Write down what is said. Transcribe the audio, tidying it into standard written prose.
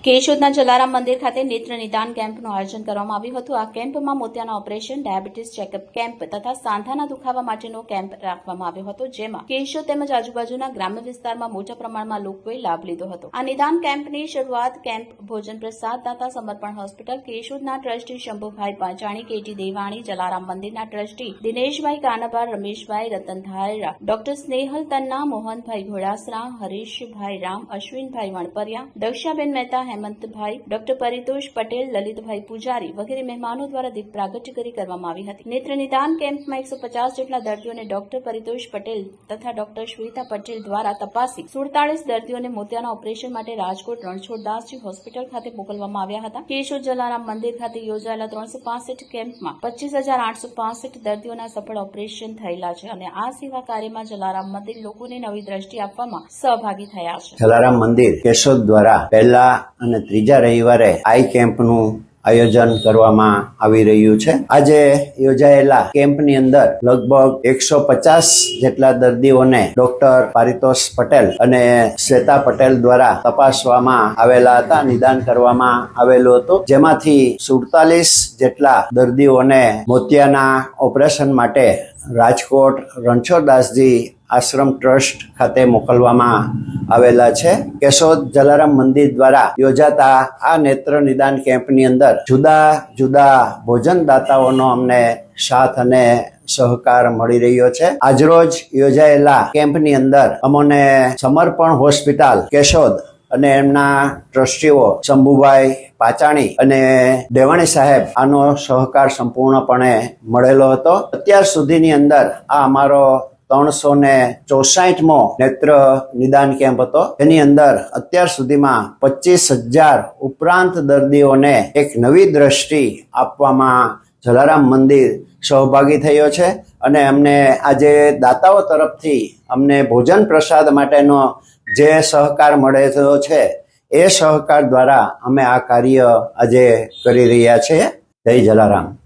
કેશોદના જલારામ મંદિર ખાતે નેત્ર નિદાન કેમ્પનું આયોજન કરવામાં આવ્યું હતું। આ કેમ્પમાં મોતિયાના ઓપરેશન, ડાયાબિટીસ ચેકઅપ કેમ્પ તથા સાંધાના દુખાવા માટેનો કેમ્પ રાખવામાં આવ્યો હતો, જેમાં કેશોદ તેમજ આજુબાજુના ગ્રામ્ય વિસ્તારમાં મોટા પ્રમાણમાં લોકોએ લાભ લીધો હતો। આ નિદાન કેમ્પની શરૂઆત કેમ્પ ભોજન પ્રસાદ દાતા સમર્પણ હોસ્પિટલ કેશોદના ટ્રસ્ટી શંભુભાઈ પાંચાણી, કેટી દેવાણી, જલારામ મંદિરના trustee Dineshbhai Kanabhar, Rameshbhai Ratandhara, doctor Snehal Tanna, Mohanbhai Ghodasara, Harishbhai Ram, Ashwinbhai Vanpariya, Dakshaben Mehta, Hemantbhai, doctor Paritosh Patel, Lalitbhai Pujari વગેરે મહેમાનો દ્વારા દીપ પ્રાગટ્ય કરી કરવામાં આવી હતી। નેત્ર નિદાન કેમ્પમાં 150 જેટલા દર્દીઓને ડોક્ટર પરિતોષ પટેલ તથા ડોક્ટર શ્વેતા પટેલ દ્વારા તપાસી 47 દર્દીઓને મોતિયાના ઓપરેશન માટે રાજકોટ રણછોડદાસજી હોસ્પિટલ ખાતે મોકલવામાં આવ્યા હતા। કેશોદ જલારામ મંદિર ખાતે યોજાયેલા 365 કેમ્પમાં 25,865 દર્દીઓના સફળ ઓપરેશન થયેલા છે અને આ સેવા કાર્યમાં જલારામ મંદિર લોકોને નવી દ્રષ્ટિ આપવામાં સહભાગી થયા છે। જલારામ મંદિર કેશોદ દ્વારા પહેલા અને ત્રીજા રવિવારે આઈ કેમ્પનું આયોજન કરવામાં આવી રહ્યું છે। આજે યોજાયેલા કેમ્પની અંદર લગભગ 150 જેટલા દર્દીઓને ડોક્ટર પરિતોષ પટેલ અને શ્વેતા પટેલ દ્વારા તપાસવામાં આવેલા હતા, નિદાન કરવામાં આવેલું હતું, જેમાંથી 47 જેટલા દર્દીઓને મોતિયાના ઓપરેશન માટે રાજકોટ રણછોડદાસજી આશ્રમ ટ્રસ્ટ ખાતે મોકલવામાં આવેલા છે। કેશોદ જલારામ મંદિર દ્વારા યોજાતા આ નેત્ર નિદાન કેમ્પની અંદર જુદા જુદા ભોજનદાતાઓનો અમને સાથ અને સહકાર મળી રહ્યો છે। આજરોજ યોજાયેલા કેમ્પની અંદર અમને સમર્પણ હોસ્પિટલ કેશોદ અને એમના ટ્રસ્ટીઓ શંભુભાઈ પાંચાણી અને દેવાણી સાહેબ આનો સહકાર સંપૂર્ણપણે મળેલો હતો। અત્યાર સુધીની અંદર આ અમારો 364મો નેત્ર નિદાન કેમ્પ હતો, એની અંદર અત્યાર સુધીમાં 25,000 ઉપરાંત દર્દીઓને એક નવી દ્રષ્ટિ આપવામાં જલારામ મંદિર સહભાગી થયો છે અને અમને આજે દાતાઓ તરફથી અમને ભોજન પ્રસાદ માટેનો જે સહકાર મળેલો છે એ સહકાર દ્વારા અમે આ કાર્ય આજે કરી રહ્યા છીએ। જય જલારામ।